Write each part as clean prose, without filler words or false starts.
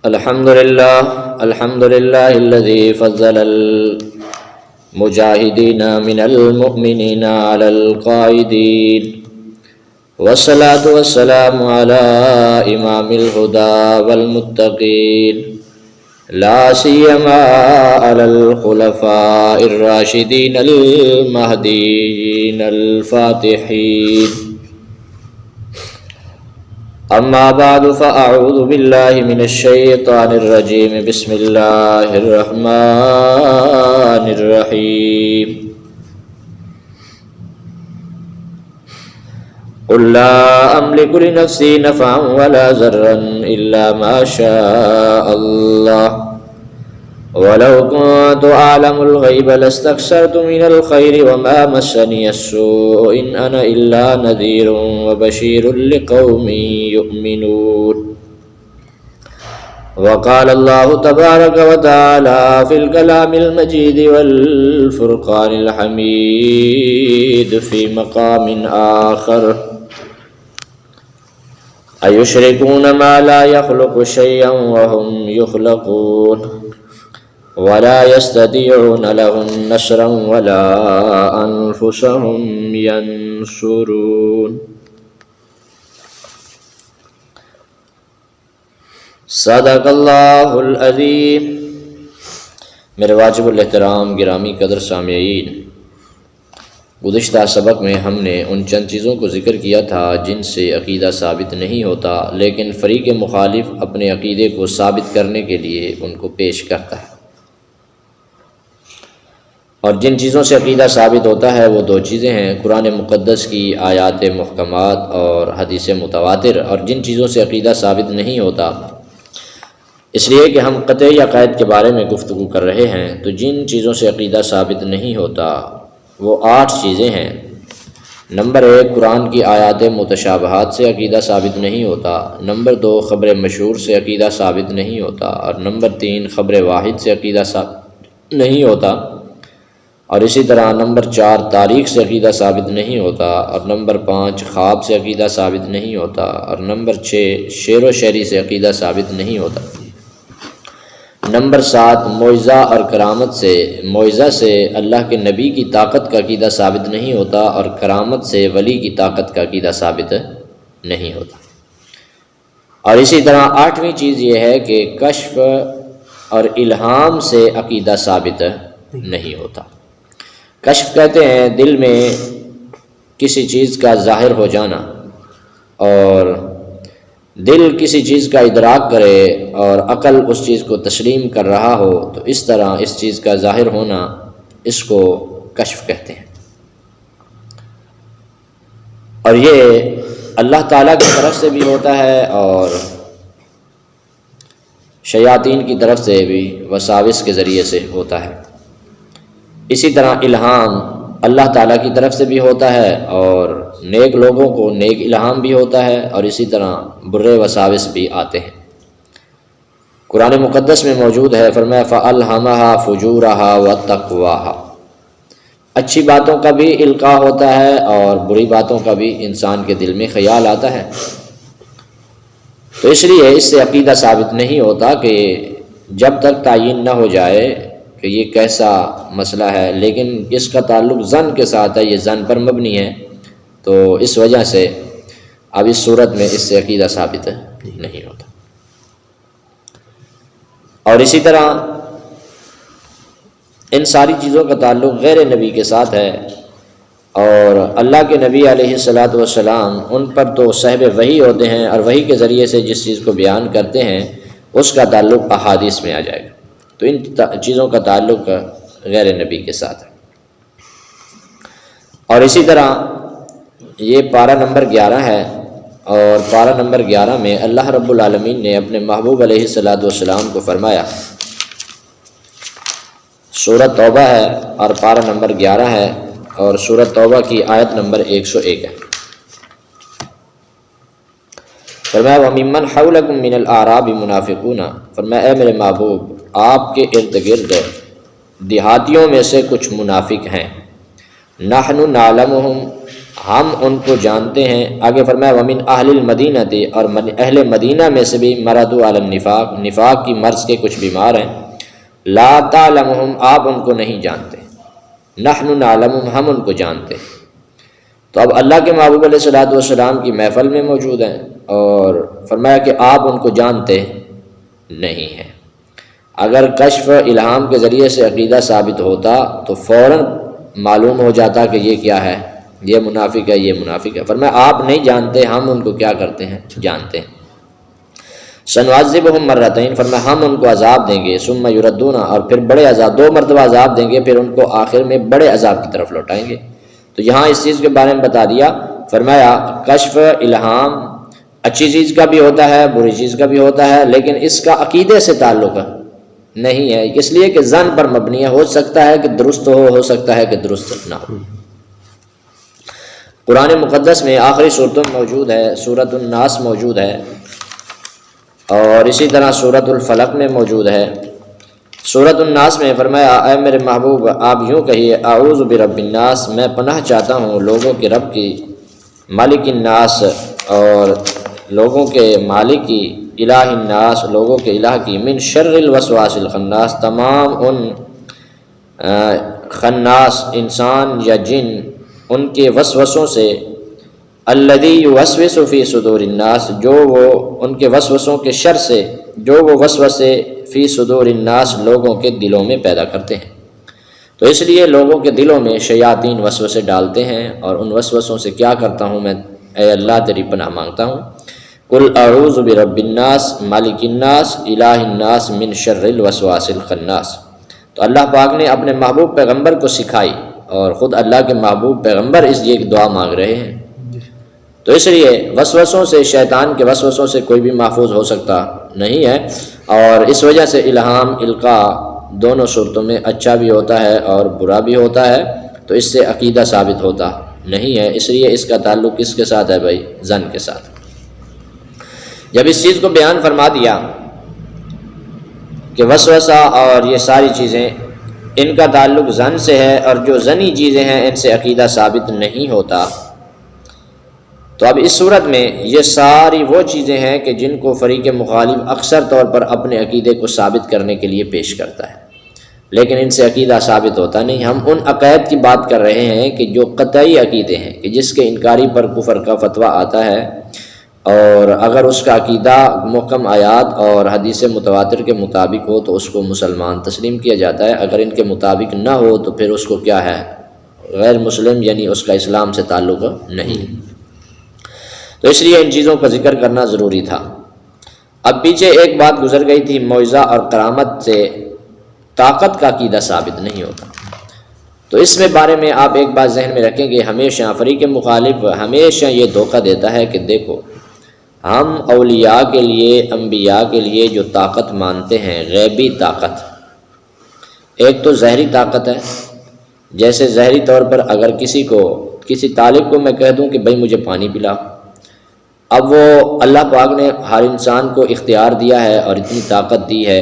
الحمد لله الذي فضل المجاهدين من المؤمنين على القائدين، والصلاة والسلام على إمام الهدى والمتقين، لا سيما على الخلفاء الراشدين المهديين الفاتحين. أما بعد فأعوذ بالله من الشيطان الرجيم. بسم الله الرحمن الرحيم. قل لا أملك لنفسي نفعا ولا ضرا إلا ما شاء الله، ولو كنت أعلم الغيب لاستكثرت من الخير وما مسني السوء إن أنا إلا نذير وبشير لقوم يؤمنون. وقال الله تبارك وتعالى في الكلام المجيد والفرقان الحميد في مقام آخر: أيشركون ما لا يخلق شيئا وهم يخلقون ولا يستطيعون لهم نصرا ولا أنفسهم ينصرون. صدق اللہ العظیم. میرے واجب الاحترام گرامی قدر سامعین، گزشتہ سبق میں ہم نے ان چند چیزوں کو ذکر کیا تھا جن سے عقیدہ ثابت نہیں ہوتا، لیکن فریق مخالف اپنے عقیدے کو ثابت کرنے کے لیے ان کو پیش کرتا ہے. اور جن چیزوں سے عقیدہ ثابت ہوتا ہے وہ دو چیزیں ہیں: قرآن مقدس کی آیات محکمات اور حدیث متواتر. اور جن چیزوں سے عقیدہ ثابت نہیں ہوتا، اس لیے کہ ہم قطعی عقائد کے بارے میں گفتگو کر رہے ہیں، تو جن چیزوں سے عقیدہ ثابت نہیں ہوتا وہ 8 چیزیں ہیں. نمبر 1، قرآن کی آیات متشابہات سے عقیدہ ثابت نہیں ہوتا. نمبر 2، خبر مشہور سے عقیدہ ثابت نہیں ہوتا. اور نمبر 3، خبر واحد سے عقیدہ ثابت نہیں ہوتا. اور اسی طرح نمبر 4، تاریخ سے عقیدہ ثابت نہیں ہوتا. اور نمبر 5، خواب سے عقیدہ ثابت نہیں ہوتا. اور نمبر 6، شعر و شاعری سے عقیدہ ثابت نہیں ہوتا. نمبر 7، معجزہ اور کرامت سے، معجزہ سے اللہ کے نبی کی طاقت کا عقیدہ ثابت نہیں ہوتا، اور کرامت سے ولی کی طاقت کا عقیدہ ثابت نہیں ہوتا. اور اسی طرح 8ویں چیز یہ ہے کہ کشف اور الہام سے عقیدہ ثابت نہیں ہوتا. کشف کہتے ہیں دل میں کسی چیز کا ظاہر ہو جانا، اور دل کسی چیز کا ادراک کرے اور عقل اس چیز کو تسلیم کر رہا ہو، تو اس طرح اس چیز کا ظاہر ہونا، اس کو کشف کہتے ہیں. اور یہ اللہ تعالیٰ کی طرف سے بھی ہوتا ہے اور شیاطین کی طرف سے بھی وساوس کے ذریعے سے ہوتا ہے. اسی طرح الہام اللہ تعالیٰ کی طرف سے بھی ہوتا ہے اور نیک لوگوں کو نیک الہام بھی ہوتا ہے، اور اسی طرح برے وساوس بھی آتے ہیں. قرآن مقدس میں موجود ہے، فرمایا فَأَلْهَمَهَا فُجُورَهَا وَتَقْوَاهَا. اچھی باتوں کا بھی القاء ہوتا ہے اور بری باتوں کا بھی انسان کے دل میں خیال آتا ہے. تو اس لیے اس سے عقیدہ ثابت نہیں ہوتا کہ جب تک تعین نہ ہو جائے کہ یہ کیسا مسئلہ ہے. لیکن اس کا تعلق ظن کے ساتھ ہے، یہ ظن پر مبنی ہے، تو اس وجہ سے اب اس صورت میں اس سے عقیدہ ثابت نہیں ہوتا. اور اسی طرح ان ساری چیزوں کا تعلق غیر نبی کے ساتھ ہے، اور اللہ کے نبی علیہ الصلاۃ والسلام ان پر تو صاحب وحی ہوتے ہیں، اور وحی کے ذریعے سے جس چیز کو بیان کرتے ہیں اس کا تعلق احادیث میں آ جائے گا. تو ان چیزوں کا تعلق غیر نبی کے ساتھ ہے. اور اسی طرح یہ پارہ نمبر 11 ہے، اور پارہ نمبر 11 میں اللہ رب العالمین نے اپنے محبوب علیہ الصلاۃ والسلام کو فرمایا، سورۃ توبہ ہے اور پارہ نمبر 11 ہے، اور سورۃ توبہ کی آیت نمبر 101 ہے. فرمایا وَمِمَّنْ حَوْلَكُمْ مِنَ الْأَعْرَابِ مُنَافِقُونَ. فرمایا اے میرے محبوب، آپ کے ارد گرد دیہاتیوں میں سے کچھ منافق ہیں. نحن نعلمہم، ہم ان کو جانتے ہیں۔ آگے فرمایا ومن اہل المدینہ تھی، اور اہل مدینہ میں سے بھی مردوا علی النفاق، نفاق کی مرض کے کچھ بیمار ہیں۔ لا تعلمہم، آپ ان کو نہیں جانتے، نحن نعلمہم، ہم ان کو جانتے ہیں۔ تو اب اللہ کے محبوب علیہ الصلوۃ والسلام کی محفل میں موجود ہیں اور فرمایا کہ آپ ان کو جانتے نہیں ہیں۔ اگر کشف الہام کے ذریعے سے عقیدہ ثابت ہوتا تو فوراً معلوم ہو جاتا کہ یہ کیا ہے، یہ منافق ہے، یہ منافق ہے۔ فرمایا آپ نہیں جانتے، ہم ان کو کیا کرتے ہیں، جانتے ہیں۔ سنعذبہم مرتین، فرمایا ہم ان کو عذاب دیں گے، ثم یردون، اور پھر بڑے عذاب، 2 مرتبہ عذاب دیں گے، پھر ان کو آخر میں بڑے عذاب کی طرف لوٹائیں گے۔ تو یہاں اس چیز کے بارے میں بتا دیا، فرمایا کشف الہام اچھی چیز کا بھی ہوتا ہے، بری چیز کا بھی ہوتا ہے، لیکن اس کا عقیدے سے تعلق نہیں ہے، اس لیے کہ ظن پر مبنی ہے، ہو سکتا ہے کہ درست ہو سکتا ہے کہ درست نہ ہو۔ قرآن مقدس میں آخری صورتوں میں موجود ہے، سورۃ الناس موجود ہے، اور اسی طرح سورۃ الفلق میں موجود ہے۔ سورۃ الناس میں فرمایا اے میرے محبوب آپ یوں کہیے اعوذ برب الناس، میں پناہ چاہتا ہوں لوگوں کے رب کی، مالک الناس، اور لوگوں کے مالک کی، الہ الناس، لوگوں کے الہ کی، من شر الوسواس الخناس، تمام ان خناس انسان یا جن ان کے وسوسوں سے، الذی یوسوس فی صدور الناس، جو وہ ان کے وسوسوں کے شر سے، جو وہ وسوسے فی صدور الناس لوگوں کے دلوں میں پیدا کرتے ہیں۔ تو اس لیے لوگوں کے دلوں میں شیاطین وسوسے ڈالتے ہیں، اور ان وسوسوں سے کیا کرتا ہوں میں، اے اللہ تیری پناہ مانگتا ہوں۔ قل اعوذ برب الناس مالک الناس الہ الناس من شر الوسواس الخناس۔ تو اللہ پاک نے اپنے محبوب پیغمبر کو سکھائی، اور خود اللہ کے محبوب پیغمبر اس لیے ایک دعا مانگ رہے ہیں۔ تو اس لیے وسوسوں سے، شیطان کے وسوسوں سے کوئی بھی محفوظ ہو سکتا نہیں ہے، اور اس وجہ سے الہام القاء دونوں صورتوں میں اچھا بھی ہوتا ہے اور برا بھی ہوتا ہے، تو اس سے عقیدہ ثابت ہوتا نہیں ہے، اس لیے اس کا تعلق کس کے ساتھ ہے بھائی، ظن کے ساتھ۔ جب اس چیز کو بیان فرما دیا کہ وسوسہ اور یہ ساری چیزیں ان کا تعلق ظن سے ہے، اور جو ظنی چیزیں ہیں ان سے عقیدہ ثابت نہیں ہوتا، تو اب اس صورت میں یہ ساری وہ چیزیں ہیں کہ جن کو فریق مخالف اکثر طور پر اپنے عقیدے کو ثابت کرنے کے لیے پیش کرتا ہے، لیکن ان سے عقیدہ ثابت ہوتا نہیں۔ ہم ان عقائد کی بات کر رہے ہیں کہ جو قطعی عقیدے ہیں، کہ جس کے انکاری پر کفر کا فتویٰ آتا ہے، اور اگر اس کا عقیدہ محکم آیات اور حدیث متواتر کے مطابق ہو تو اس کو مسلمان تسلیم کیا جاتا ہے، اگر ان کے مطابق نہ ہو تو پھر اس کو کیا ہے، غیر مسلم، یعنی اس کا اسلام سے تعلق نہیں۔ تو اس لیے ان چیزوں کا ذکر کرنا ضروری تھا۔ اب پیچھے ایک بات گزر گئی تھی، معجزہ اور کرامت سے طاقت کا عقیدہ ثابت نہیں ہوتا۔ تو اس میں بارے میں آپ ایک بات ذہن میں رکھیں کہ ہمیشہ فریق مخالف ہمیشہ یہ دھوکہ دیتا ہے کہ دیکھو ہم اولیاء کے لیے، انبیاء کے لیے جو طاقت مانتے ہیں، غیبی طاقت، ایک تو ظاہری طاقت ہے، جیسے ظاہری طور پر اگر کسی طالب کو میں کہہ دوں کہ بھائی مجھے پانی پلا، اب وہ اللہ پاک نے ہر انسان کو اختیار دیا ہے اور اتنی طاقت دی ہے،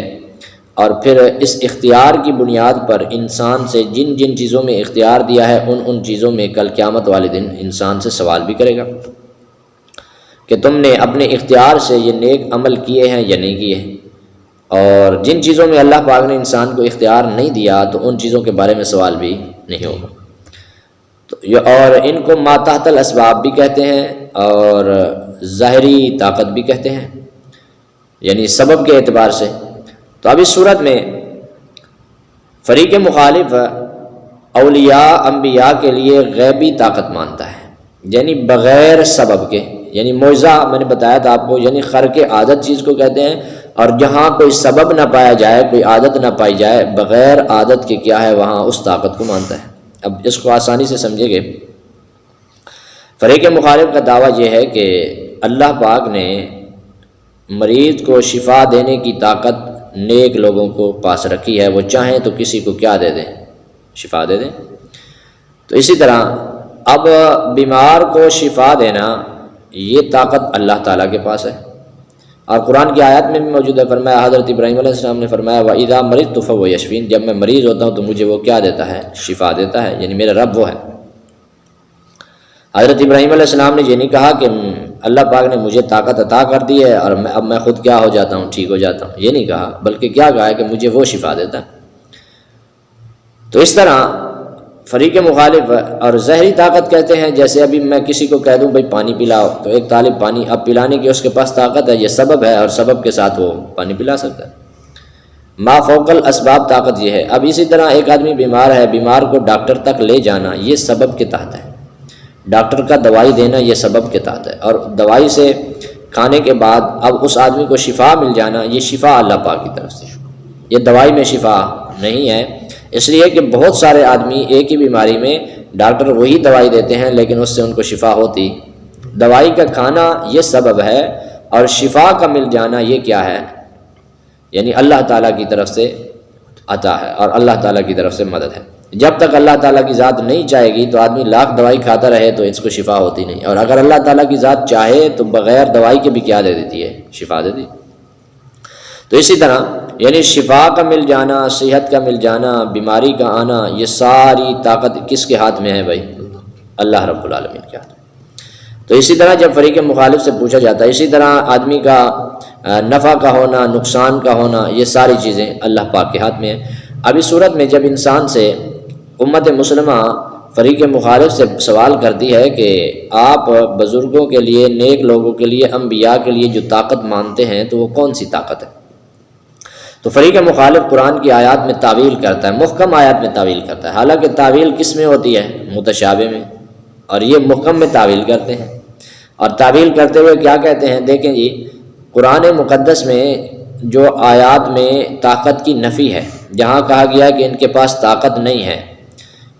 اور پھر اس اختیار کی بنیاد پر انسان سے جن جن چیزوں میں اختیار دیا ہے ان چیزوں میں کل قیامت والے دن انسان سے سوال بھی کرے گا کہ تم نے اپنے اختیار سے یہ نیک عمل کیے ہیں یا نہیں کیے ہیں، اور جن چیزوں میں اللہ پاک نے انسان کو اختیار نہیں دیا تو ان چیزوں کے بارے میں سوال بھی نہیں ہوگا۔ اور ان کو ما تحت الاسباب بھی کہتے ہیں اور ظاہری طاقت بھی کہتے ہیں، یعنی سبب کے اعتبار سے۔ تو اب اس صورت میں فریق مخالف اولیاء انبیاء کے لیے غیبی طاقت مانتا ہے، یعنی بغیر سبب کے، یعنی معجزہ میں نے بتایا تھا آپ کو، یعنی خرق عادت چیز کو کہتے ہیں، اور جہاں کوئی سبب نہ پایا جائے، کوئی عادت نہ پائی جائے، بغیر عادت کے کیا ہے وہاں اس طاقت کو مانتا ہے۔ اب اس کو آسانی سے سمجھے گے، فریق مخالف کا دعویٰ یہ ہے کہ اللہ پاک نے مریض کو شفا دینے کی طاقت نیک لوگوں کو پاس رکھی ہے، وہ چاہیں تو کسی کو کیا دے دیں، شفا دے دیں۔ تو اسی طرح اب بیمار کو شفا دینا یہ طاقت اللہ تعالیٰ کے پاس ہے، اور قرآن کی آیات میں بھی موجود ہے، فرمایا حضرت ابراہیم علیہ السلام نے فرمایا وَإِذَا مَرِضْتُ فَهُوَ يَشْفِينِ، جب میں مریض ہوتا ہوں تو مجھے وہ کیا دیتا ہے، شفا دیتا ہے، یعنی میرا رب وہ ہے۔ حضرت ابراہیم علیہ السلام نے یہ نہیں کہا کہ اللہ پاک نے مجھے طاقت عطا کر دی ہے اور اب میں خود کیا ہو جاتا ہوں، ٹھیک ہو جاتا ہوں، یہ نہیں کہا، بلکہ کیا کہا ہے کہ مجھے وہ شفا دیتا ہے۔ تو اس طرح فریق مخالف اور ظاہری طاقت کہتے ہیں، جیسے ابھی میں کسی کو کہہ دوں بھائی پانی پلاؤ، تو ایک طالب پانی اب پلانے کی اس کے پاس طاقت ہے، یہ سبب ہے، اور سبب کے ساتھ وہ پانی پلا سکتا ہے۔ ما فوق الاسباب طاقت یہ ہے۔ اب اسی طرح ایک آدمی بیمار ہے، بیمار کو ڈاکٹر تک لے جانا یہ سبب کے تحت ہے، ڈاکٹر کا دوائی دینا یہ سبب کے تحت ہے، اور دوائی سے کھانے کے بعد اب اس آدمی کو شفا مل جانا یہ شفا اللہ پاک کی طرف سے، یہ دوائی میں شفا نہیں ہے۔ اس لیے کہ بہت سارے آدمی ایک ہی بیماری میں ڈاکٹر وہی دوائی دیتے ہیں لیکن اس سے ان کو شفا ہوتی، دوائی کا کھانا یہ سبب ہے، اور شفا کا مل جانا یہ کیا ہے، یعنی اللہ تعالیٰ کی طرف سے عطا ہے اور اللہ تعالیٰ کی طرف سے مدد ہے۔ جب تک اللہ تعالیٰ کی ذات نہیں چاہے گی تو آدمی لاکھ دوائی کھاتا رہے تو اس کو شفا ہوتی نہیں، اور اگر اللہ تعالیٰ کی ذات چاہے تو بغیر دوائی کے بھی کیا دے دیتی ہے، شفا دے دی۔ تو اسی طرح یعنی شفا کا مل جانا، صحت کا مل جانا، بیماری کا آنا، یہ ساری طاقت کس کے ہاتھ میں ہے بھائی؟ اللہ رب العالمین کے ہاتھ میں۔ تو اسی طرح جب فریق مخالف سے پوچھا جاتا ہے، اسی طرح آدمی کا نفع کا ہونا، نقصان کا ہونا، یہ ساری چیزیں اللہ پاک کے ہاتھ میں ہیں۔ اب اس صورت میں جب انسان سے امت مسلمہ فریق مخالف سے سوال کرتی ہے کہ آپ بزرگوں کے لیے، نیک لوگوں کے لیے، انبیاء کے لیے جو طاقت مانتے ہیں تو وہ کون سی طاقت ہے؟ تو فریق مخالف قرآن کی آیات میں تعویل کرتا ہے، محکم آیات میں تعویل کرتا ہے، حالانکہ تعویل کس میں ہوتی ہے؟ متشابہ میں، اور یہ محکم میں تعویل کرتے ہیں۔ اور تعویل کرتے ہوئے کیا کہتے ہیں؟ دیکھیں جی، قرآن مقدس میں جو آیات میں طاقت کی نفی ہے، جہاں کہا گیا کہ ان کے پاس طاقت نہیں ہے،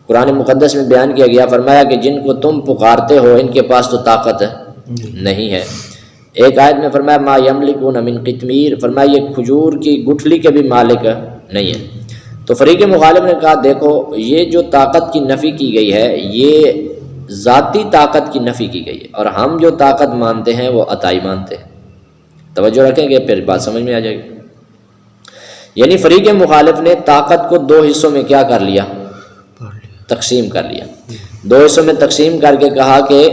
قرآن مقدس میں بیان کیا گیا، فرمایا کہ جن کو تم پکارتے ہو ان کے پاس تو طاقت نہیں ہے۔ ایک آیت میں فرمایا ما یملکون من قطمیر، فرمایا یہ کھجور کی گٹھلی کے بھی مالک نہیں ہے۔ تو فریق مخالف نے کہا دیکھو یہ جو طاقت کی نفی کی گئی ہے یہ ذاتی طاقت کی نفی کی گئی ہے، اور ہم جو طاقت مانتے ہیں وہ عطائی مانتے ہیں۔ توجہ رکھیں گے پھر بات سمجھ میں آ جائے گی۔ یعنی فریق مخالف نے طاقت کو دو حصوں میں کیا کر لیا؟ تقسیم کر لیا۔ دو حصوں میں تقسیم کر کے کہا کہ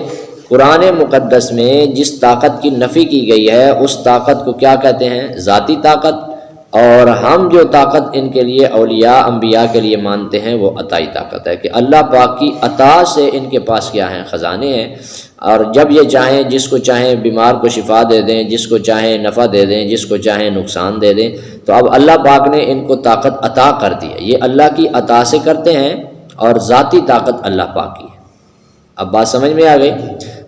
قرآن مقدس میں جس طاقت کی نفی کی گئی ہے اس طاقت کو کیا کہتے ہیں؟ ذاتی طاقت، اور ہم جو طاقت ان کے لیے اولیاء انبیاء کے لیے مانتے ہیں وہ عطائی طاقت ہے، کہ اللہ پاک کی عطا سے ان کے پاس کیا ہیں؟ خزانے ہیں، اور جب یہ چاہیں جس کو چاہیں بیمار کو شفا دے دیں، جس کو چاہیں نفع دے دیں، جس کو چاہیں نقصان دے دیں۔ تو اب اللہ پاک نے ان کو طاقت عطا کر دی ہے، یہ اللہ کی عطا سے کرتے ہیں، اور ذاتی طاقت اللہ پاک کی ہے۔ اب بات سمجھ میں آ گئی؟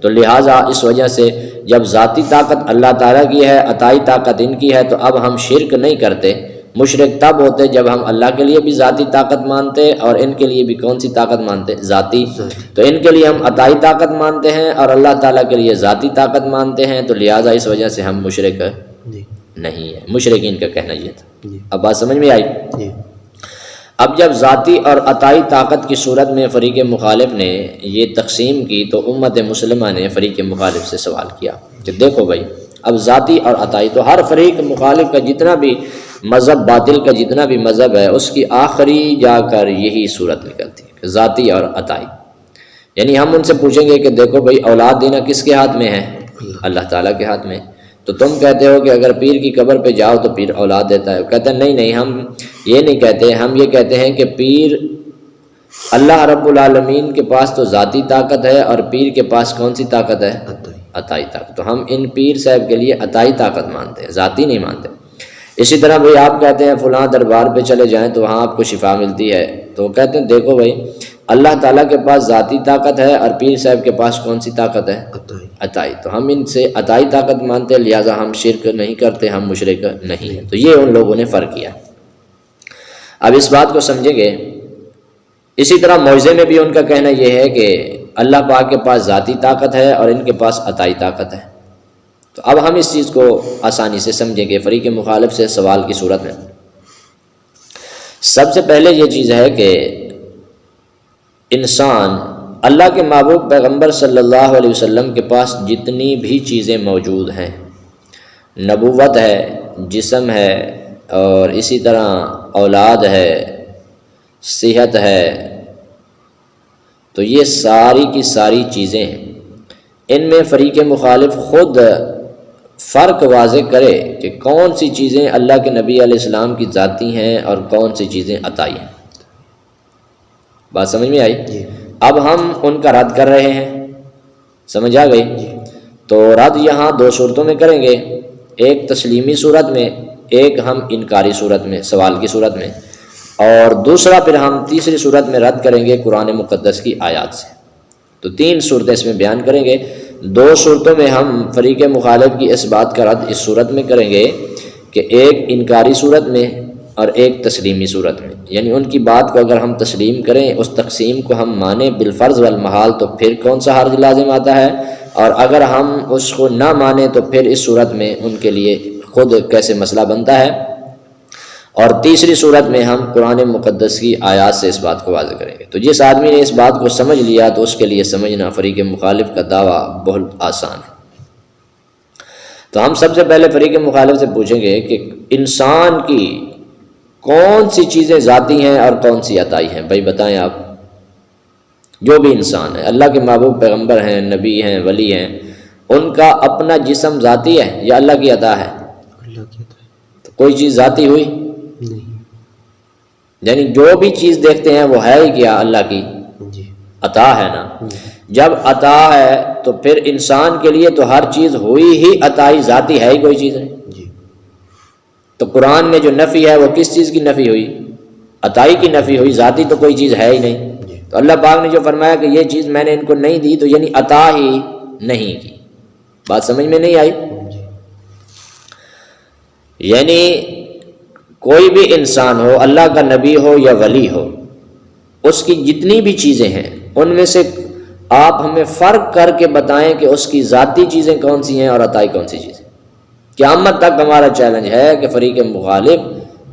تو لہٰذا اس وجہ سے جب ذاتی طاقت اللہ تعالیٰ کی ہے، عطائی طاقت ان کی ہے، تو اب ہم شرک نہیں کرتے۔ مشرک تب ہوتے جب ہم اللہ کے لیے بھی ذاتی طاقت مانتے اور ان کے لیے بھی کون سی طاقت مانتے؟ ذاتی۔ تو ان کے لیے ہم عطائی طاقت مانتے ہیں اور اللہ تعالیٰ کے لیے ذاتی طاقت مانتے ہیں، تو لہٰذا اس وجہ سے ہم مشرک نہیں ہیں۔ مشرکین کا کہنا یہ تھا۔ اب بات سمجھ میں آئی؟ اب جب ذاتی اور عطائی طاقت کی صورت میں فریق مخالف نے یہ تقسیم کی تو امت مسلمہ نے فریق مخالف سے سوال کیا کہ دیکھو بھائی اب ذاتی اور عطائی، تو ہر فریق مخالف کا جتنا بھی مذہب، باطل کا جتنا بھی مذہب ہے، اس کی آخری جا کر یہی صورت نکلتی ہے، ذاتی اور عطائی۔ یعنی ہم ان سے پوچھیں گے کہ دیکھو بھائی اولاد دینا کس کے ہاتھ میں ہے؟ اللہ تعالیٰ کے ہاتھ میں۔ تو تم کہتے ہو کہ اگر پیر کی قبر پہ جاؤ تو پیر اولاد دیتا ہے، کہتے ہیں نہیں ہم یہ نہیں کہتے، ہم یہ کہتے ہیں کہ پیر اللہ رب العالمین کے پاس تو ذاتی طاقت ہے، اور پیر کے پاس کون سی طاقت ہے؟ عطائی طاقت۔ تو ہم ان پیر صاحب کے لیے عطائی طاقت مانتے ہیں، ذاتی نہیں مانتے۔ اسی طرح بھائی آپ کہتے ہیں فلاں دربار پہ چلے جائیں تو وہاں آپ کو شفا ملتی ہے، تو کہتے ہیں دیکھو بھائی اللہ تعالیٰ کے پاس ذاتی طاقت ہے اور پیر صاحب کے پاس کون سی طاقت ہے؟ عطائی۔ تو ہم ان سے عطائی طاقت مانتے ہیں، لہٰذا ہم شرک نہیں کرتے، ہم مشرک نہیں ہیں۔ تو یہ ان لوگوں نے فرق کیا۔ اب اس بات کو سمجھیں گے۔ اسی طرح معجزے میں بھی ان کا کہنا یہ ہے کہ اللہ پاک کے پاس ذاتی طاقت ہے اور ان کے پاس عطائی طاقت ہے۔ تو اب ہم اس چیز کو آسانی سے سمجھیں گے فریق مخالف سے سوال کی صورت میں۔ سب سے پہلے یہ چیز ہے کہ انسان اللہ کے محبوب پیغمبر صلی اللہ علیہ وسلم کے پاس جتنی بھی چیزیں موجود ہیں، نبوت ہے، جسم ہے، اور اسی طرح اولاد ہے، صحت ہے، تو یہ ساری کی ساری چیزیں ہیں، ان میں فریق مخالف خود فرق واضح کرے کہ کون سی چیزیں اللہ کے نبی علیہ السلام کی ذاتی ہیں اور کون سی چیزیں عطائی ہیں۔ بات سمجھ میں آئی؟ اب ہم ان کا رد کر رہے ہیں، سمجھ آ گئی؟ تو رد یہاں دو صورتوں میں کریں گے، ایک تسلیمی صورت میں، ایک ہم انکاری صورت میں، سوال کی صورت میں، اور دوسرا پھر ہم تیسری صورت میں رد کریں گے قرآن مقدس کی آیات سے۔ تو تین صورتیں اس میں بیان کریں گے۔ دو صورتوں میں ہم فریق مخالف کی اس بات کا رد اس صورت میں کریں گے کہ ایک انکاری صورت میں اور ایک تسلیمی صورت میں، یعنی ان کی بات کو اگر ہم تسلیم کریں، اس تقسیم کو ہم مانیں بالفرض والمحال، تو پھر کون سا حرج لازم آتا ہے، اور اگر ہم اس کو نہ مانیں تو پھر اس صورت میں ان کے لیے خود کیسے مسئلہ بنتا ہے۔ اور تیسری صورت میں ہم قرآن مقدس کی آیات سے اس بات کو واضح کریں گے۔ تو جس آدمی نے اس بات کو سمجھ لیا تو اس کے لیے سمجھنا فریق مخالف کا دعویٰ بہت آسان ہے۔ تو ہم سب سے پہلے فریق مخالف سے پوچھیں گے کہ انسان کی کون سی چیزیں ذاتی ہیں اور کون سی عطائی ہیں؟ بھائی بتائیں آپ، جو بھی انسان ہے، اللہ کے محبوب پیغمبر ہیں، نبی ہیں، ولی ہیں، ان کا اپنا جسم ذاتی ہے یا اللہ کی عطا ہے؟ اللہ کی عطا ہے۔ تو کوئی چیز ذاتی ہوئی نہیں، یعنی جو بھی چیز دیکھتے ہیں وہ ہے ہی کیا؟ اللہ کی جی عطا ہے نا۔ جب عطا ہے تو پھر انسان کے لیے تو ہر چیز ہوئی ہی عطائی ذاتی ہے ہی کوئی چیز ہے۔ جی تو قرآن میں جو نفی ہے وہ کس چیز کی نفی ہوئی؟ عطائی کی نفی ہوئی، ذاتی تو کوئی چیز ہے ہی نہیں۔ تو اللہ پاک نے جو فرمایا کہ یہ چیز میں نے ان کو نہیں دی، تو یعنی عطا ہی نہیں کی۔ بات سمجھ میں نہیں آئی؟ یعنی کوئی بھی انسان ہو، اللہ کا نبی ہو یا ولی ہو، اس کی جتنی بھی چیزیں ہیں ان میں سے آپ ہمیں فرق کر کے بتائیں کہ اس کی ذاتی چیزیں کون سی ہیں اور عطائی کون سی چیزیں۔ قیامت تک ہمارا چیلنج ہے کہ فریق مخالف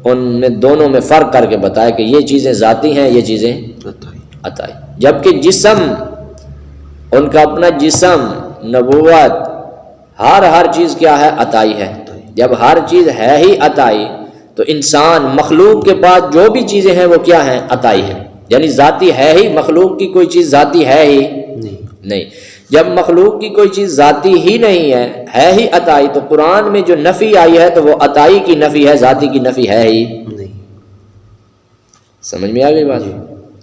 ان میں دونوں میں فرق کر کے بتائے کہ یہ چیزیں ذاتی ہیں، یہ چیزیں عطائی۔ جبکہ جسم، ان کا اپنا جسم، نبوت، ہر چیز کیا ہے؟ عطائی ہے۔ جب ہر چیز ہے ہی عطائی تو انسان، مخلوق کے پاس جو بھی چیزیں ہیں وہ کیا ہیں؟ عطائی ہیں، یعنی ذاتی ہے ہی، مخلوق کی کوئی چیز ذاتی ہے ہی نہیں۔ جب مخلوق کی کوئی چیز ذاتی ہی نہیں ہے ہی عطائی، تو قرآن میں جو نفی آئی ہے تو وہ عطائی کی نفی ہے، ذاتی کی نفی ہے ہی نہیں۔ سمجھ میں آ گئی بات؟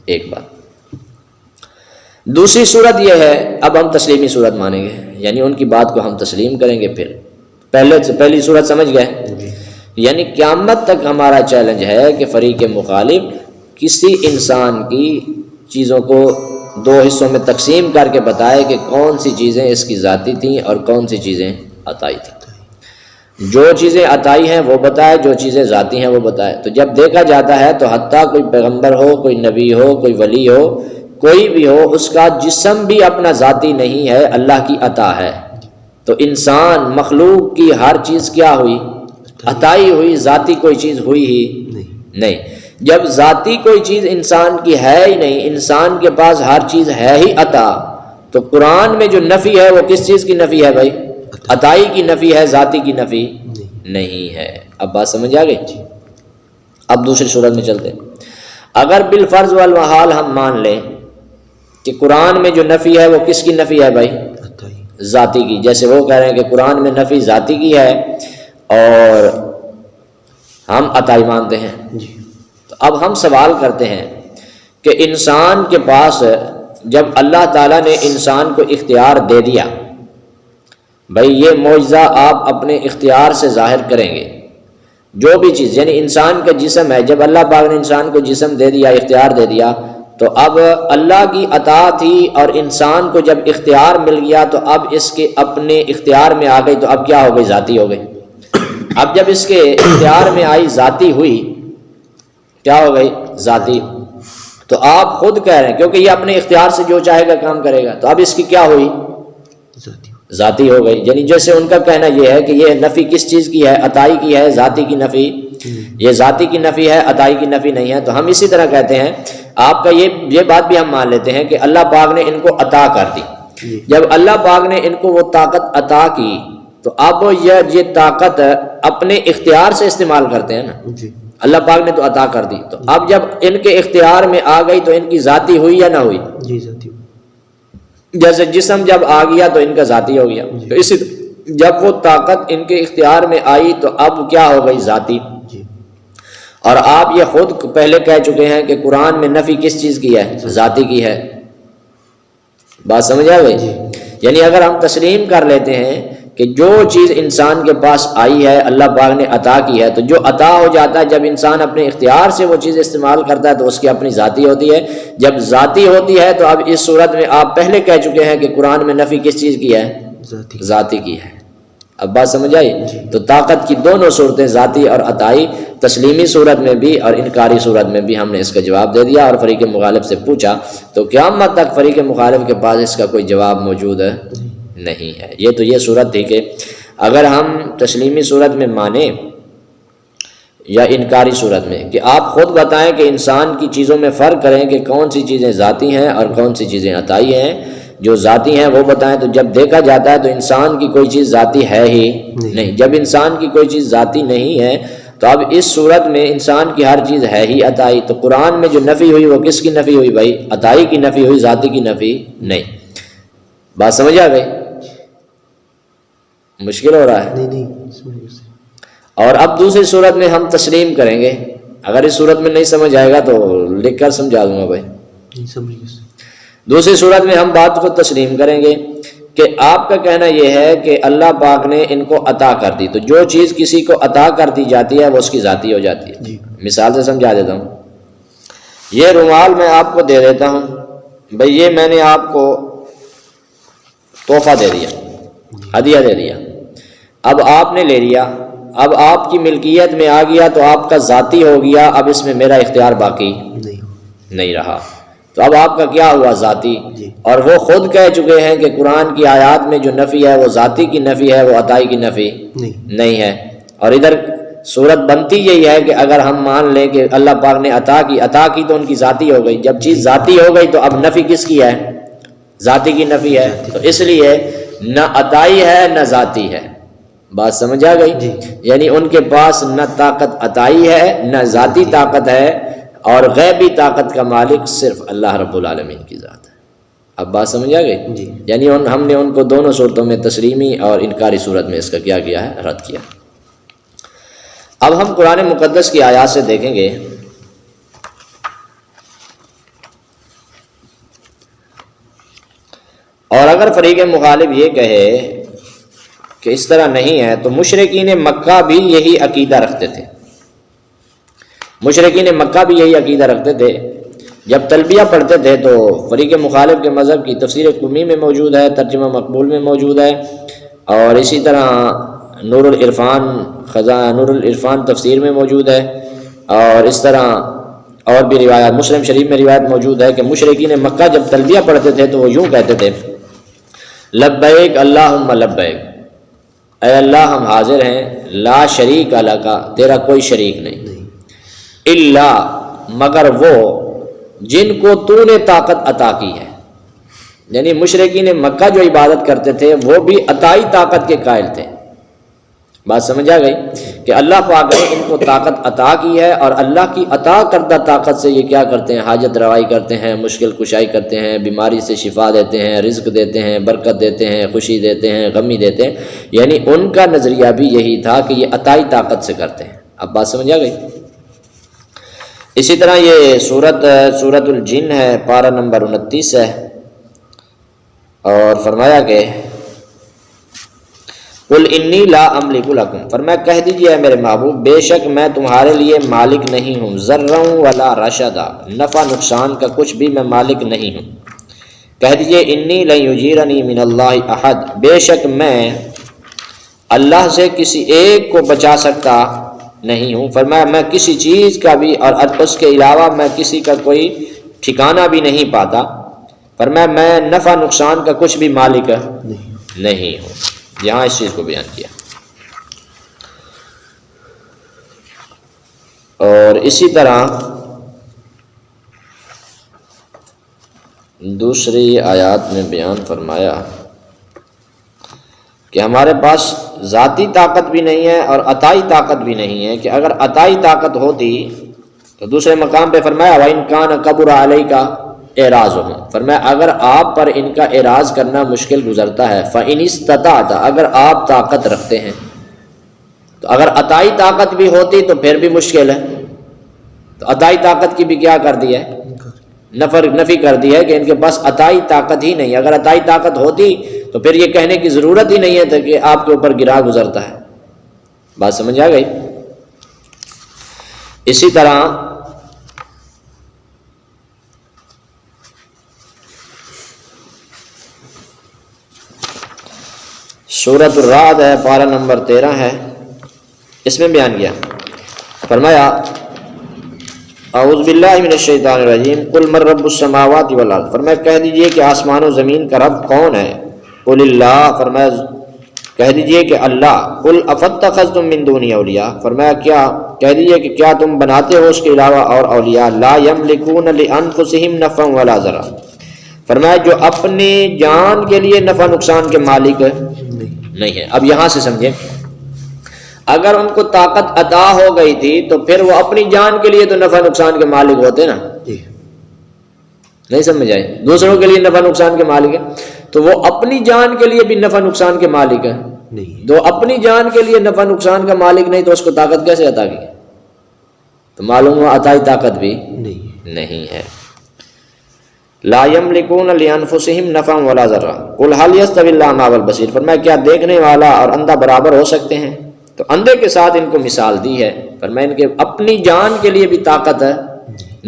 ایک بات۔ دوسری صورت یہ ہے، اب ہم تسلیمی صورت مانیں گے، یعنی ان کی بات کو ہم تسلیم کریں گے۔ پھر پہلی صورت سمجھ گئے؟ یعنی قیامت تک ہمارا چیلنج ہے کہ فریق مخالف کسی انسان کی چیزوں کو دو حصوں میں تقسیم کر کے بتائے کہ کون سی چیزیں اس کی ذاتی تھیں اور کون سی چیزیں عطائی تھیں۔ جو چیزیں عطائی ہیں وہ بتائے، جو چیزیں ذاتی ہیں وہ بتائے۔ تو جب دیکھا جاتا ہے تو حتیٰ کوئی پیغمبر ہو، کوئی نبی ہو، کوئی ولی ہو، کوئی بھی ہو، اس کا جسم بھی اپنا ذاتی نہیں ہے، اللہ کی عطا ہے۔ تو انسان، مخلوق کی ہر چیز کیا ہوئی؟ عطائی ہوئی، ذاتی کوئی چیز ہوئی ہی نہیں۔ جب ذاتی کوئی چیز انسان کی ہے ہی نہیں، انسان کے پاس ہر چیز ہے ہی عطا، تو قرآن میں جو نفی ہے وہ کس چیز کی نفی ہے بھائی؟ عطائی کی نفی ہے، ذاتی کی نفی نہیں ہے۔ اب بات سمجھ آ گئی؟ اب دوسری صورت میں چلتے ہیں۔ اگر بالفرض والمحال ہم مان لیں کہ قرآن میں جو نفی ہے وہ کس کی نفی ہے بھائی؟ ذاتی کی، جیسے وہ کہہ رہے ہیں کہ قرآن میں نفی ذاتی کی ہے اور ہم عطائی مانتے ہیں۔ تو اب ہم سوال کرتے ہیں کہ انسان کے پاس جب اللہ تعالیٰ نے انسان کو اختیار دے دیا، بھائی یہ معجزہ آپ اپنے اختیار سے ظاہر کریں گے، جو بھی چیز، یعنی انسان کا جسم ہے، جب اللہ پاک نے انسان کو جسم دے دیا، اختیار دے دیا، تو اب اللہ کی عطا تھی اور انسان کو جب اختیار مل گیا تو اب اس کے اپنے اختیار میں آ گئی، تو اب کیا ہو گئی؟ ذاتی ہو گئی۔ اب جب اس کے اختیار میں آئی، ذاتی ہوئی، کیا ہو گئی؟ ذاتی۔ تو آپ خود کہہ رہے ہیں کیونکہ یہ اپنے اختیار سے جو چاہے گا کام کرے گا، تو اب اس کی کیا ہوئی؟ ذاتی ہو گئی۔ یعنی جیسے ان کا کہنا یہ ہے کہ یہ نفی کس چیز کی ہے؟ عطائی کی ہے، ذاتی کی نفی، یہ ذاتی کی نفی ہے، عطائی کی نفی نہیں ہے۔ تو ہم اسی طرح کہتے ہیں، آپ کا یہ بات بھی ہم مان لیتے ہیں کہ اللہ پاک نے ان کو عطا کر دی۔ جب اللہ پاک نے ان کو وہ طاقت عطا کی تو اب یہ طاقت اپنے اختیار سے استعمال کرتے ہیں نا، اللہ پاک نے تو عطا کر دی، تو اب جب ان کے اختیار میں آ گئی تو ان کی ذاتی ہوئی یا نہ ہوئی؟ جی ذاتی ہوئی۔ جیسے جسم جب آ گیا تو ان کا ذاتی ہو گیا، تو اسی جب وہ طاقت ان کے اختیار میں آئی تو اب کیا ہو گئی؟ ذاتی۔ اور آپ یہ خود پہلے کہہ چکے ہیں کہ قرآن میں نفی کس چیز کی ہے؟ ذاتی کی ہے۔ بات سمجھ آ گئی؟ یعنی اگر ہم تسلیم کر لیتے ہیں کہ جو چیز انسان کے پاس آئی ہے اللہ پاک نے عطا کی ہے، تو جو عطا ہو جاتا ہے جب انسان اپنے اختیار سے وہ چیز استعمال کرتا ہے تو اس کی اپنی ذاتی ہوتی ہے۔ جب ذاتی ہوتی ہے تو اب اس صورت میں آپ پہلے کہہ چکے ہیں کہ قرآن میں نفی کس چیز کی ہے؟ ذاتی کی ہے۔ اب بات سمجھ آئی؟ تو طاقت کی دونوں صورتیں، ذاتی اور عطائی، تسلیمی صورت میں بھی اور انکاری صورت میں بھی ہم نے اس کا جواب دے دیا۔ اور فریق مخالف سے پوچھا تو قیامت تک فریق مخالف کے پاس اس کا کوئی جواب موجود نہیں ہے۔ یہ تو یہ صورت تھی کہ اگر ہم تسلیمی صورت میں مانیں یا انکاری صورت میں، کہ آپ خود بتائیں کہ انسان کی چیزوں میں فرق کریں کہ کون سی چیزیں ذاتی ہیں اور کون سی چیزیں عطائی ہیں۔ جو ذاتی ہیں وہ بتائیں، تو جب دیکھا جاتا ہے تو انسان کی کوئی چیز ذاتی ہے ہی نہیں۔ جب انسان کی کوئی چیز ذاتی نہیں ہے تو اب اس صورت میں انسان کی ہر چیز ہے ہی عطائی۔ تو قرآن میں جو نفی ہوئی وہ کس کی نفی ہوئی بھائی؟ عطائی کی نفی ہوئی، ذاتی کی نفی نہیں۔ بات سمجھ آ گئی؟ مشکل ہو رہا ہے؟ نہیں۔ اور اب دوسری صورت میں ہم تسلیم کریں گے۔ اگر اس صورت میں نہیں سمجھ آئے گا تو لکھ کر سمجھا دوں گا بھائی۔ دوسری صورت میں ہم بات کو تسلیم کریں گے کہ آپ کا کہنا یہ ہے کہ اللہ پاک نے ان کو عطا کر دی، تو جو چیز کسی کو عطا کر دی جاتی ہے وہ اس کی ذاتی ہو جاتی ہے۔ مثال سے سمجھا دیتا ہوں، یہ رومال میں آپ کو دے دیتا ہوں بھائی، یہ میں نے آپ کو تحفہ دے دیا، ہدیہ دے دیا، اب آپ نے لے لیا، اب آپ کی ملکیت میں آ گیا تو آپ کا ذاتی ہو گیا، اب اس میں میرا اختیار باقی نہیں رہا، تو اب آپ کا کیا ہوا؟ ذاتی۔ اور وہ خود کہہ چکے ہیں کہ قرآن کی آیات میں جو نفی ہے وہ ذاتی کی نفی ہے، وہ عطائی کی نفی نہیں ہے۔ اور ادھر صورت بنتی یہی ہے کہ اگر ہم مان لیں کہ اللہ پاک نے عطا کی تو ان کی ذاتی ہو گئی، جب چیز ذاتی ہو گئی تو اب نفی کس کی ہے؟ ذاتی کی نفی ہے، تو اس لیے نہ عطائی ہے نہ ذاتی ہے۔ بات سمجھ آ گئی؟ یعنی ان کے پاس نہ طاقت عطائی ہے نہ ذاتی طاقت ہے، اور غیبی طاقت کا مالک صرف اللہ رب العالمین کی ذات ہے۔ اب بات سمجھ آ گئی؟ یعنی ہم نے ان کو دونوں صورتوں میں، تسلیمی اور انکاری صورت میں، اس کا کیا کیا ہے؟ رد کیا۔ اب ہم قرآن مقدس کی آیات سے دیکھیں گے اور اگر فریق مخالف یہ کہے کہ اس طرح نہیں ہے تو مشرکین مکہ بھی یہی عقیدہ رکھتے تھے۔ مشرکین مکہ بھی یہی عقیدہ رکھتے تھے، جب تلبیہ پڑھتے تھے تو فریق مخالف کے مذہب کی تفسیر قمی میں موجود ہے، ترجمہ مقبول میں موجود ہے، اور اسی طرح نور العرفان تفسیر میں موجود ہے، اور اس طرح اور بھی روایات مسلم شریف میں روایت موجود ہے کہ مشرکین مکہ جب تلبیہ پڑھتے تھے تو وہ یوں کہتے تھے، لبیک اللہم لبیک، اے اللہ ہم حاضر ہیں، لا شریک لک، تیرا کوئی شریک نہیں، الا مگر وہ جن کو تو نے طاقت عطا کی ہے۔ یعنی مشرکین مکہ جو عبادت کرتے تھے وہ بھی عطائی طاقت کے قائل تھے۔ بات سمجھ آ گئی کہ اللہ پاک نے ان کو طاقت عطا کی ہے، اور اللہ کی عطا کردہ طاقت سے یہ کیا کرتے ہیں؟ حاجت روائی کرتے ہیں، مشکل کشائی کرتے ہیں، بیماری سے شفا دیتے ہیں، رزق دیتے ہیں، برکت دیتے ہیں، خوشی دیتے ہیں، غمی دیتے ہیں۔ یعنی ان کا نظریہ بھی یہی تھا کہ یہ عطائی طاقت سے کرتے ہیں۔ اب بات سمجھ آ گئی؟ اسی طرح یہ سورت الجن ہے، پارہ نمبر 29 ہے، اور فرمایا کہ قل انی لا املک لکم، فرمایا کہہ دیجیے اے میرے محبوب، بے شک میں تمہارے لیے مالک نہیں ہوں، ذرا ولا رشدا، نفع نقصان کا کچھ بھی میں مالک نہیں ہوں۔ کہہ دیجیے انی لن یجیرنی من اللہ احد، بے شک میں اللہ سے کسی ایک کو بچا سکتا نہیں ہوں۔ فرمایا میں کسی چیز کا بھی اور اس کے علاوہ میں کسی کا کوئی ٹھکانہ بھی نہیں پاتا۔ فرمایا میں نفع نقصان کا کچھ بھی مالک نہیں ہوں۔ یہاں اس چیز کو بیان کیا، اور اسی طرح دوسری آیات میں بیان فرمایا کہ ہمارے پاس ذاتی طاقت بھی نہیں ہے اور عطائی طاقت بھی نہیں ہے، کہ اگر عطائی طاقت ہوتی تو دوسرے مقام پہ فرمایا وَإِن كَانَ كَبُرَ عَلَيْكَ اعراضهم، فرمایا اگر آپ پر ان کا اعراض کرنا مشکل گزرتا ہے، فإن استطعت، اگر آپ طاقت رکھتے ہیں، تو اگر عطائی طاقت بھی ہوتی تو پھر بھی مشکل ہے، تو عطائی طاقت کی بھی کیا کر دی ہے، نفی کر دی ہے کہ ان کے پاس عطائی طاقت ہی نہیں. اگر عطائی طاقت ہوتی تو پھر یہ کہنے کی ضرورت ہی نہیں ہے کہ آپ کے اوپر گرا گزرتا ہے. بات سمجھ آ گئی؟ اسی طرح سورۃ الرعد ہے، پارہ نمبر 13 ہے، اس میں بیان کیا، فرمایا اعوذ باللہ من الشیطان الرجیم قل من رب السماوات والارض، فرمایا کہہ دیجئے کہ آسمان و زمین کا رب کون ہے. قل اللہ، فرمایا کہہ دیجئے کہ اللہ. قل افاتخذتم من دونی اولیاء، فرمایا کیا کہہ دیجئے کہ کیا تم بناتے ہو اس کے علاوہ اور اولیاء، لا یملکون لانفسہم نفعا ولا ضرا، فرمایا جو اپنی جان کے لیے نفع نقصان کے مالک نہیں ہے. اب یہاں سے سمجھیں، اگر ان کو طاقت عطا ہو گئی تھی تو پھر وہ اپنی جان کے لیے تو نفع نقصان کے مالک ہوتے نا. نہیں سمجھ آئے؟ دوسروں کے لیے نفع نقصان کے مالک ہے تو وہ اپنی جان کے لیے بھی نفع نقصان کے مالک ہے نہیں. تو اپنی جان کے لیے نفع نقصان کا مالک نہیں تو اس کو طاقت کیسے عطا کی؟ تو معلوم ہوا عطائی طاقت بھی نہیں ہے. لا یملکون لانفسہم نفعا ولا ضرا قل هل یستوی الاعمی والبصیر، فرمایا کیا دیکھنے والا اور اندھا برابر ہو سکتے ہیں؟ تو اندھے کے ساتھ ان کو مثال دی ہے، فرمایا ان کے اپنی جان کے لیے بھی طاقت ہے،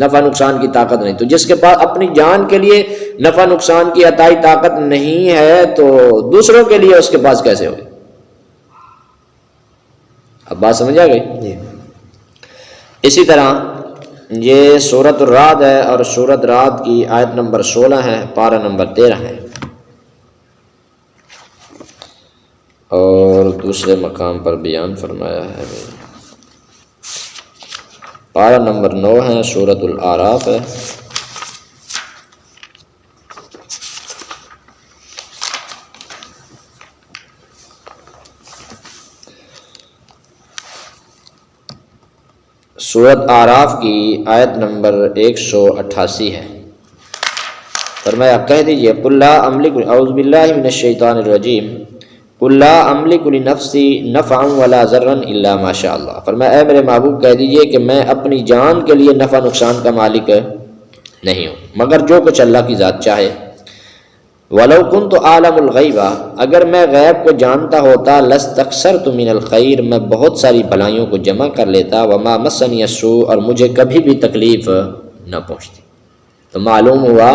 نفع نقصان کی طاقت نہیں. تو جس کے پاس اپنی جان کے لیے نفع نقصان کی عطائی طاقت نہیں ہے تو دوسروں کے لیے اس کے پاس کیسے ہوگی؟ اب بات سمجھ آ گئی؟ اسی طرح یہ سورۃ الرعد ہے اور سورۃ رعد کی آیت نمبر 16 ہے، پارہ نمبر 13 ہے، اور دوسرے مقام پر بیان فرمایا ہے، پارہ نمبر 9 ہے، سورۃ الاعراف ہے. سورۃ اعراف کی آیت نمبر 188 ہے، فرمایا کہہ دیجئے قل لا املک، اعوذ باللہ من الشیطان الرجیم، قل لا املک لنفسی نفعا ولا ضرا الا ما شاء اللہ، فرمایا اے میرے محبوب کہہ دیجئے کہ میں اپنی جان کے لیے نفع نقصان کا مالک نہیں ہوں مگر جو کچھ اللہ کی ذات چاہے. ولو کنت عالم الغیب، اگر میں غیب کو جانتا ہوتا، لاستکثرت من الخیر، میں بہت ساری بھلائیوں کو جمع کر لیتا، وما مسنی السوء، اور مجھے کبھی بھی تکلیف نہ پہنچتی. تو معلوم ہوا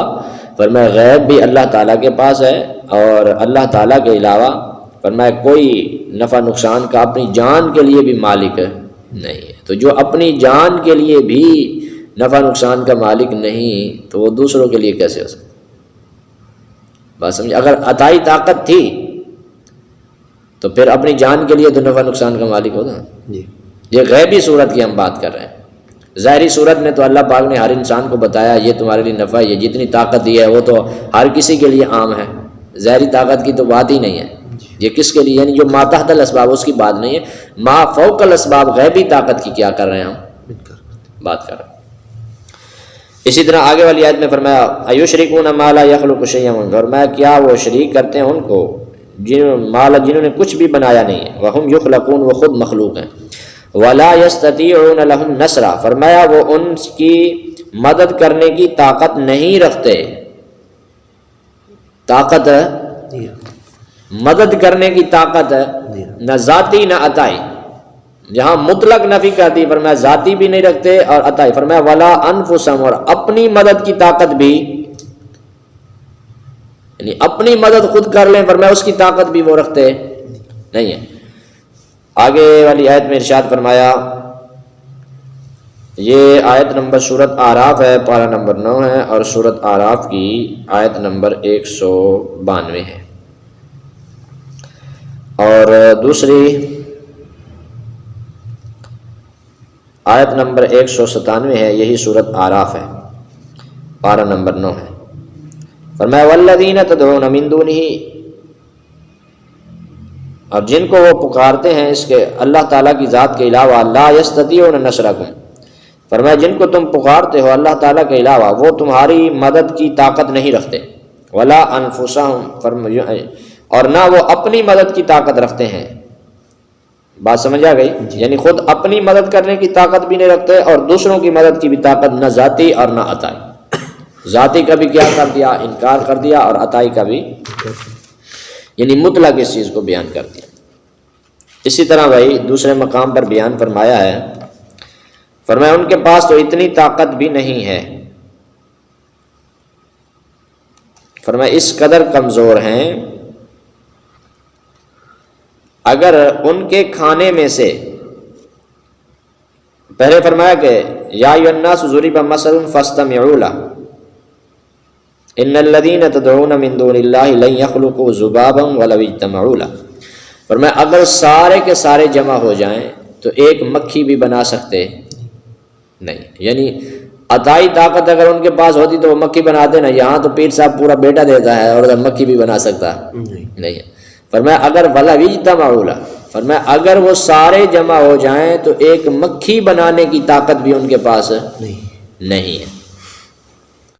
فرمایا غیب بھی اللہ تعالیٰ کے پاس ہے اور اللہ تعالیٰ کے علاوہ فرمایا کوئی نفع نقصان کا اپنی جان کے لیے بھی مالک نہیں ہے. تو جو اپنی جان کے لیے بھی نفع نقصان کا مالک نہیں تو وہ دوسروں کے لیے کیسے ہو سکتا؟ بات سمجھ؟ اگر عطائی طاقت تھی تو پھر اپنی جان کے لیے تو نفع نقصان کا مالک ہوتا. یہ غیبی صورت کی ہم بات کر رہے ہیں. ظاہری صورت میں تو اللہ پاک نے ہر انسان کو بتایا یہ تمہارے لیے نفع، یہ جتنی طاقت دی ہے وہ تو ہر کسی کے لیے عام ہے. ظاہری طاقت کی تو بات ہی نہیں ہے. یہ کس کے لیے؟ یعنی جو ما تحت الاسباب اس کی بات نہیں ہے، ما فوق الاسباب غیبی طاقت کی کیا کر رہے ہیں ہم بات کر رہے ہیں. اسی طرح آگے والی آیت میں فرمایا ایشرکون ما لا یخلق شیئا، فرمایا کیا وہ شریک کرتے ہیں ان کو جنہوں نے کچھ بھی بنایا نہیں ہے، وہم یخلقون، وہ خود مخلوق ہیں، ولا یستطیعون لهم نصرا، فرمایا وہ ان کی مدد کرنے کی طاقت نہیں رکھتے. طاقت مدد کرنے کی طاقت نہ ذاتی نہ عطائی. جہاں مطلق نفی کر دی فرمایا ذاتی بھی نہیں رکھتے اور عطائی، فرمایا ولا انفسهم، اور اپنی مدد کی طاقت بھی، یعنی اپنی مدد خود کر لیں، فرمایا اس کی طاقت بھی وہ رکھتے نہیں ہے. آگے والی آیت میں ارشاد فرمایا، یہ آیت نمبر سورۃ اعراف ہے، پارہ نمبر 9 ہے، اور سورۃ اعراف کی آیت نمبر 192 ہے. اور دوسری آیت نمبر 197 ہے، یہی سورۃ اعراف ہے، پارہ نمبر 9 ہے. فرمایا والذین تدعون من دونہ، اور جن کو وہ پکارتے ہیں اس کے اللہ تعالیٰ کی ذات کے علاوہ، لا یستطیعون نصرکم، فرمایا جن کو تم پکارتے ہو اللہ تعالیٰ کے علاوہ وہ تمہاری مدد کی طاقت نہیں رکھتے، ولا انفسہم، اور نہ وہ اپنی مدد کی طاقت رکھتے ہیں۔ بات سمجھ آ گئی؟ یعنی خود اپنی مدد کرنے کی طاقت بھی نہیں رکھتے اور دوسروں کی مدد کی بھی طاقت، نہ ذاتی اور نہ عطائی۔ ذاتی کا بھی کیا کر دیا؟ انکار کر دیا، اور عطائی کا بھی یعنی مطلق اس چیز کو بیان کر دیا۔ اسی طرح بھائی دوسرے مقام پر بیان فرمایا ہے، فرمایا ان کے پاس تو اتنی طاقت بھی نہیں ہے، فرمایا اس قدر کمزور ہیں، اگر ان کے کھانے میں سے، پہلے فرمایا کہ یا ایھا الناس ضرب مثل فاستمعوا له ان الذين تدعون من دون الله لن يخلقوا ذبابا ولو اجتمعوا له، فرمایا اگر سارے کے سارے جمع ہو جائیں تو ایک مکھی بھی بنا سکتے نہیں، یعنی عطائی طاقت اگر ان کے پاس ہوتی تو وہ مکھی بناتے نا، یہاں تو پیر صاحب پورا بیٹا دیتا ہے اور ادھر مکھی بھی بنا سکتا نہیں ہے۔ فرمایا اگر ولو اجتمعوا له، فرمایا اگر وہ سارے جمع ہو جائیں تو ایک مکھی بنانے کی طاقت بھی ان کے پاس نہیں ہے۔